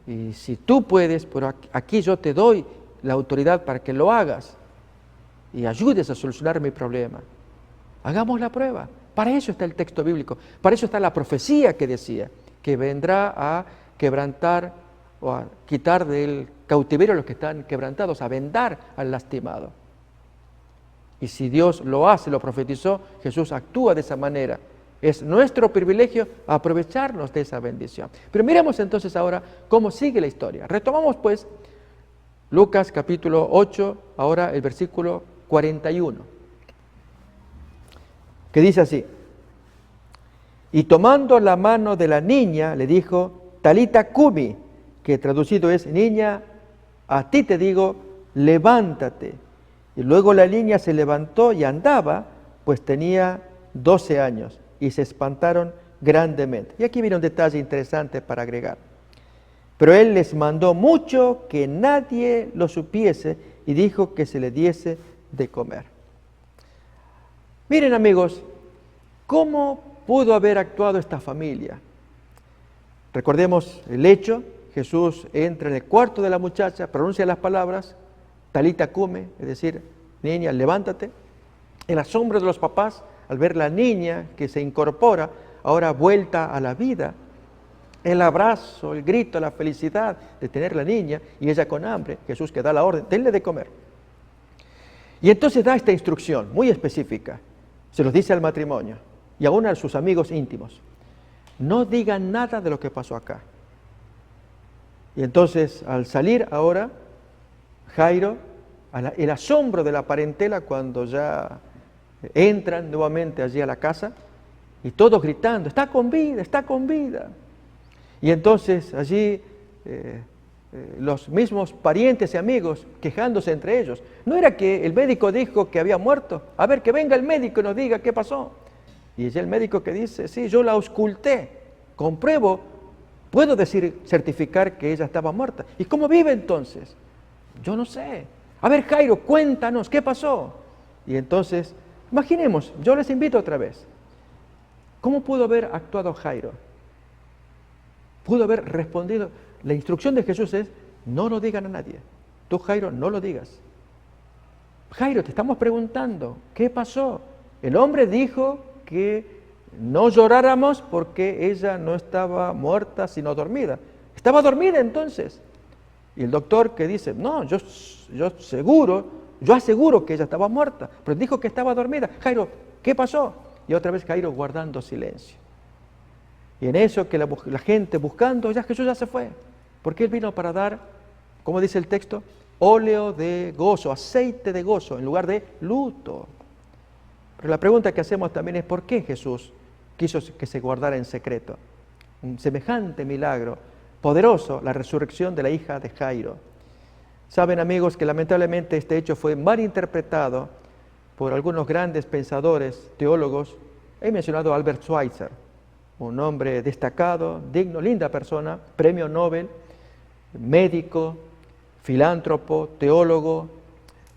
Y si tú puedes, pero aquí yo te doy la autoridad para que lo hagas y ayudes a solucionar mi problema. Hagamos la prueba. Para eso está el texto bíblico. Para eso está la profecía que decía que vendrá a quebrantar o a quitar del cautiverio a los que están quebrantados, a vendar al lastimado. Y si Dios lo hace, lo profetizó, Jesús actúa de esa manera. Es nuestro privilegio aprovecharnos de esa bendición. Pero miremos entonces ahora cómo sigue la historia. Retomamos pues Lucas capítulo 8, ahora el versículo 41, que dice así: y tomando la mano de la niña, le dijo, Talita cumi, que traducido es, niña, a ti te digo, levántate. Y luego la niña se levantó y andaba, pues tenía 12 años, y se espantaron grandemente. Y aquí viene un detalle interesante para agregar. Pero él les mandó mucho que nadie lo supiese y dijo que se le diese de comer. Miren, amigos, ¿cómo pudo haber actuado esta familia? Recordemos el hecho. Jesús entra en el cuarto de la muchacha, pronuncia las palabras, Talita cumi, es decir, niña, levántate. El asombro de los papás al ver la niña que se incorpora, ahora vuelta a la vida, el abrazo, el grito, la felicidad de tener la niña y ella con hambre, Jesús que da la orden, denle de comer. Y entonces da esta instrucción muy específica, se los dice al matrimonio y aún a sus amigos íntimos: no digan nada de lo que pasó acá. Y entonces al salir ahora, Jairo, el asombro de la parentela cuando ya entran nuevamente allí a la casa y todos gritando, está con vida, está con vida. Y entonces allí los mismos parientes y amigos quejándose entre ellos. No era que el médico dijo que había muerto. A ver, que venga el médico y nos diga qué pasó. Y es el médico que dice, sí, yo la ausculté, compruebo, puedo decir, certificar que ella estaba muerta. ¿Y cómo vive entonces? Yo no sé. A ver, Jairo, cuéntanos, ¿qué pasó? Y entonces, imaginemos, yo les invito otra vez. ¿Cómo pudo haber actuado Jairo? Pudo haber respondido. La instrucción de Jesús es, no lo digan a nadie. Tú, Jairo, no lo digas. Jairo, te estamos preguntando, ¿qué pasó? El hombre dijo que no lloráramos porque ella no estaba muerta, sino dormida. Estaba dormida entonces. Y el doctor que dice, no, yo aseguro que ella estaba muerta, pero dijo que estaba dormida. Jairo, ¿qué pasó? Y otra vez Jairo guardando silencio. Y en eso que la gente buscando, ya Jesús ya se fue. Porque Él vino para dar, como dice el texto, óleo de gozo, aceite de gozo, en lugar de luto. Pero la pregunta que hacemos también es, ¿por qué Jesús quiso que se guardara en secreto? Un semejante milagro, poderoso, la resurrección de la hija de Jairo. Saben, amigos, que lamentablemente este hecho fue mal interpretado por algunos grandes pensadores, teólogos. He mencionado a Albert Schweitzer, un hombre destacado, digno, linda persona, premio Nobel, médico, filántropo, teólogo,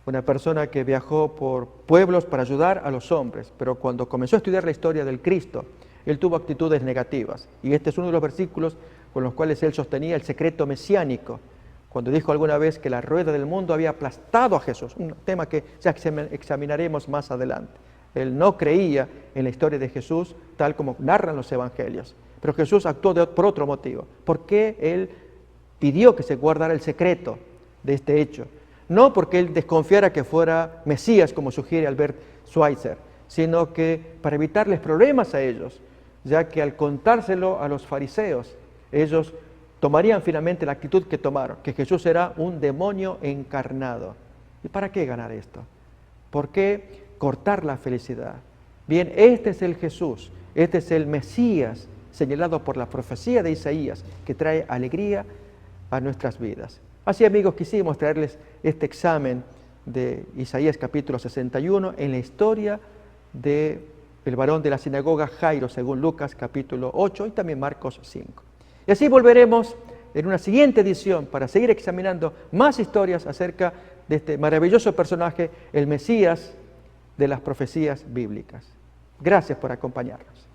una persona que viajó por pueblos para ayudar a los hombres, pero cuando comenzó a estudiar la historia del Cristo, él tuvo actitudes negativas. Y este es uno de los versículos con los cuales él sostenía el secreto mesiánico, cuando dijo alguna vez que la rueda del mundo había aplastado a Jesús, un tema que ya examinaremos más adelante. Él no creía en la historia de Jesús tal como narran los evangelios, pero Jesús actuó por otro motivo. ¿Por qué él pidió que se guardara el secreto de este hecho? No porque él desconfiara que fuera Mesías, como sugiere Albert Schweitzer, sino que para evitarles problemas a ellos, ya que al contárselo a los fariseos, ellos tomarían finalmente la actitud que tomaron, que Jesús era un demonio encarnado. ¿Y para qué ganar esto? ¿Por qué cortar la felicidad? Bien, este es el Jesús, este es el Mesías señalado por la profecía de Isaías, que trae alegría a nuestras vidas. Así, amigos, quisimos traerles este examen de Isaías capítulo 61 en la historia del varón de la sinagoga Jairo, según Lucas capítulo 8 y también Marcos 5. Y así volveremos en una siguiente edición para seguir examinando más historias acerca de este maravilloso personaje, el Mesías de las profecías bíblicas. Gracias por acompañarnos.